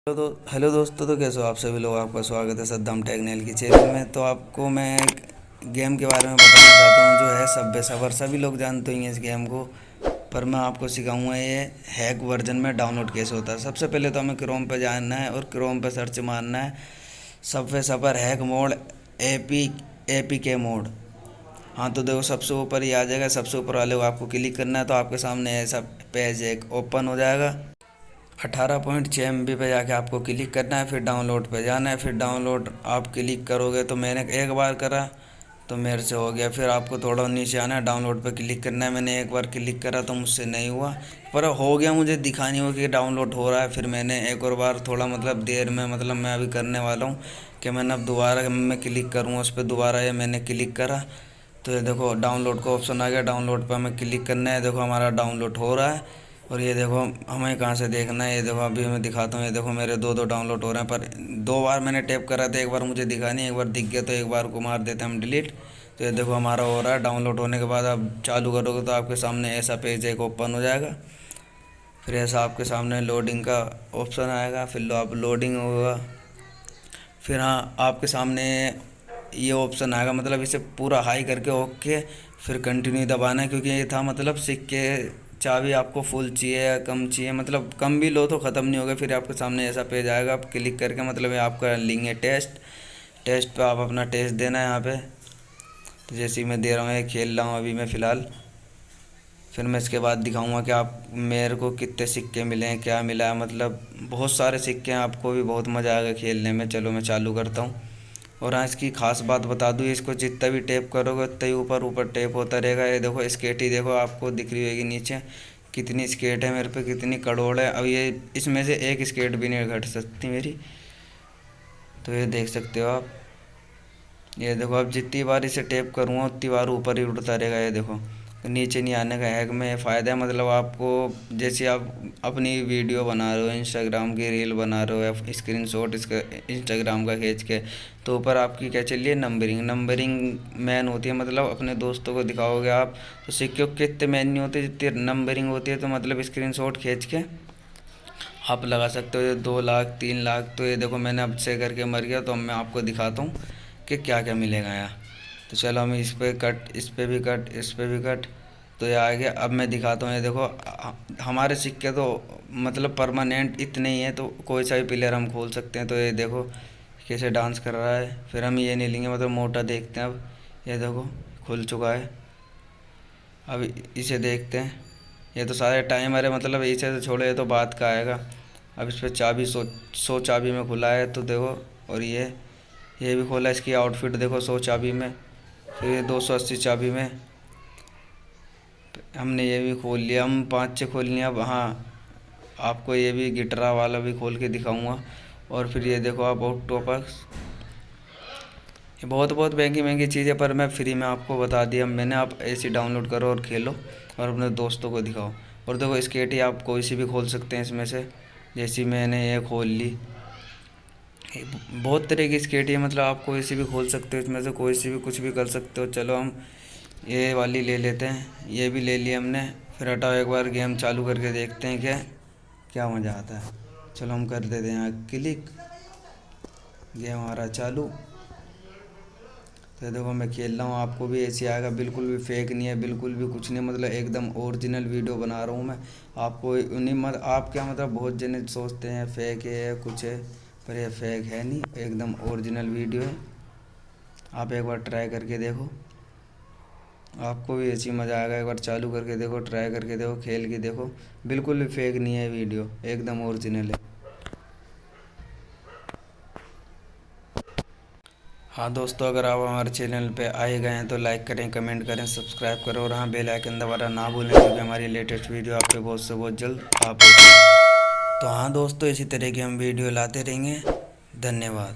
Hello दोस्तों, तो कैसे हो आप सभी लोग। आपका स्वागत है सद्दाम टेक्निकल की चैनल में। तो आपको मैं एक गेम के बारे में बताना चाहता हूँ जो है सबवे सफर। सभी लोग जानते ही हैं इस गेम को, पर मैं आपको सिखाऊंगा ये हैक वर्जन में डाउनलोड कैसे होता है। सबसे पहले तो हमें क्रोम पे जाना है और क्रोम पे सर्च मारना है सबवे सफर हैक मोड एपी के मोड। हाँ, तो देखो सबसे ऊपर ही आ जाएगा। सबसे ऊपर वाले को आपको क्लिक करना है तो आपके सामने ऐसा पेज एक ओपन हो जाएगा। 18.6 MB पे जाके आपको क्लिक करना है, फिर डाउनलोड पे जाना है। फिर डाउनलोड आप क्लिक करोगे तो मैंने एक बार करा तो मेरे से हो गया। फिर आपको थोड़ा नीचे आना है, डाउनलोड पे क्लिक करना है। मैंने एक बार क्लिक करा तो मुझसे नहीं हुआ, पर हो गया। मुझे दिखा नहीं हुआ कि डाउनलोड हो रहा है। फिर मैंने एक और बार थोड़ा देर में मैं अभी करने वाला हूँ कि मैंने अब दोबारा मैं क्लिक करूँगा उस पर दोबारा। ये मैंने क्लिक करा तो ये देखो डाउनलोड का ऑप्शन आ गया। डाउनलोड पर हमें क्लिक करना है। देखो हमारा डाउनलोड हो रहा है। और ये देखो हमें कहाँ से देखना है, ये देखो अभी मैं दिखाता हूँ। ये देखो मेरे दो डाउनलोड हो रहे हैं, पर 2 बार मैंने टैप करा था। एक बार मुझे दिखा नहीं, एक बार दिख गया तो एक बार को मार देते हम डिलीट। तो ये देखो हमारा हो रहा है। डाउनलोड होने के बाद आप चालू करोगे तो आपके सामने ऐसा पेज एक ओपन हो जाएगा। फिर ऐसा आपके सामने लोडिंग का ऑप्शन आएगा। फिर आप लोडिंग होगा। फिर हाँ, आपके सामने ये ऑप्शन आएगा, इसे पूरा हाई करके ओके। फिर कंटिन्यू दबाना है, क्योंकि ये था सिक्के चाबी आपको फुल चाहिए या कम चाहिए, कम भी लो तो ख़त्म नहीं होगा। फिर आपके सामने ऐसा पेज आएगा। आप क्लिक करके ये आपका लिंक है टेस्ट पे आप अपना टेस्ट देना है यहाँ पे। तो जैसे ही मैं दे रहा हूँ, ये खेल रहा हूँ अभी मैं फ़िलहाल। फिर मैं इसके बाद दिखाऊंगा कि आप मेरे को कितने सिक्के मिले हैं, क्या मिला है। बहुत सारे सिक्के हैं, आपको भी बहुत मज़ा आएगा खेलने में। चलो मैं चालू करता हूँ। और हाँ, इसकी खास बात बता दूँ, इसको जितना भी टैप करोगे उतना ही ऊपर ऊपर टैप होता रहेगा। ये देखो स्केट ही देखो आपको दिख रही होगी नीचे कितनी स्केट है मेरे पे, कितनी करोड़ है। अब ये इसमें से एक स्केट भी नहीं घट सकती मेरी। तो ये देख सकते हो आप। ये देखो अब जितनी बार इसे टैप करूँगा उतनी बार ऊपर ही उड़ता रहेगा। ये देखो नीचे नहीं आने का हैक में फ़ायदा है। आपको जैसे आप अपनी वीडियो बना रहे हो, इंस्टाग्राम की रील बना रहे हो या स्क्रीनशॉट इसका इंस्टाग्राम का खींच के, तो ऊपर आपकी क्या चल रही है, नंबरिंग मैन होती है। अपने दोस्तों को दिखाओगे आप तो सिक्के के इतने मैन नहीं होते जितनी नंबरिंग होती है। तो स्क्रीनशॉट खींच के आप लगा सकते हो। ये 2 लाख 3 लाख। तो ये देखो मैंने अब से करके मर गया। तो अब मैं आपको दिखाता हूँ कि क्या क्या मिलेगा यहाँ। तो चलो हम इस पर कट, इस पर भी कट, इस पर भी कट। तो ये आ गया। अब मैं दिखाता हूँ। ये देखो हमारे सिक्के तो परमानेंट इतने ही हैं, तो कोई सा भी प्लेयर हम खोल सकते हैं। तो ये देखो कैसे डांस कर रहा है। फिर हम ये नहीं लेंगे, मोटा देखते हैं। अब ये देखो खुल चुका है। अब इसे देखते हैं। ये तो सारे टाइमर है, इसे तो छोड़ो, ये तो बात का आएगा। अब इस पर चाबी 100 चाबी में खुला है तो देखो। और ये भी खोला। इसकी आउटफिट देखो 100 चाबी में। फिर ये 280 चाबी में। हमने ये भी खोल लिया। हम 5-6 खोल लिया। अब हाँ, आपको ये भी गिटरा वाला भी खोल के दिखाऊंगा। और फिर ये देखो आप ऑक्टोपस। ये बहुत महंगी महंगी चीज़ें, पर मैं फ्री में आपको बता दिया मैंने। आप ऐसे डाउनलोड करो और खेलो और अपने दोस्तों को दिखाओ। और देखो स्केट ही आप कोई सी भी खोल सकते हैं इसमें से। जैसी मैंने ये खोल ली। बहुत तरह की स्केट है, आप कोई सी भी खोल सकते हो। इसमें से कोई सी भी कुछ भी कर सकते हो। चलो हम ये वाली ले लेते हैं। ये भी ले लिया हमने। फिर हटाओ, एक बार गेम चालू करके देखते हैं क्या मज़ा आता है। चलो हम कर देते हैं यहाँ क्लिक। गेम हमारा चालू। तो देखो मैं खेल रहा हूँ, आपको भी ऐसे आएगा। बिल्कुल भी फेक नहीं है, बिल्कुल भी कुछ नहीं। एकदम ओरिजिनल वीडियो बना रहा हूँ मैं। आपको उन्हीं आप क्या बहुत जने सोचते हैं फेक है कुछ है, पर यह फेक है नहीं, एकदम ओरिजिनल वीडियो है। आप एक बार ट्राई करके देखो, आपको भी ऐसी मज़ा आएगा। एक बार चालू करके देखो, ट्राई करके देखो, खेल के देखो। बिल्कुल भी फेक नहीं है वीडियो, एकदम ओरिजिनल है। हाँ दोस्तों, अगर आप हमारे चैनल पे आए गए हैं तो लाइक करें, कमेंट करें, सब्सक्राइब करें। और हाँ, बेल आइकन दबाना ना भूलें, क्योंकि हमारी लेटेस्ट वीडियो आपके बहुत से बहुत जल्द आ पहुँचेगी। तो हाँ दोस्तों, इसी तरह की हम वीडियो लाते रहेंगे। धन्यवाद।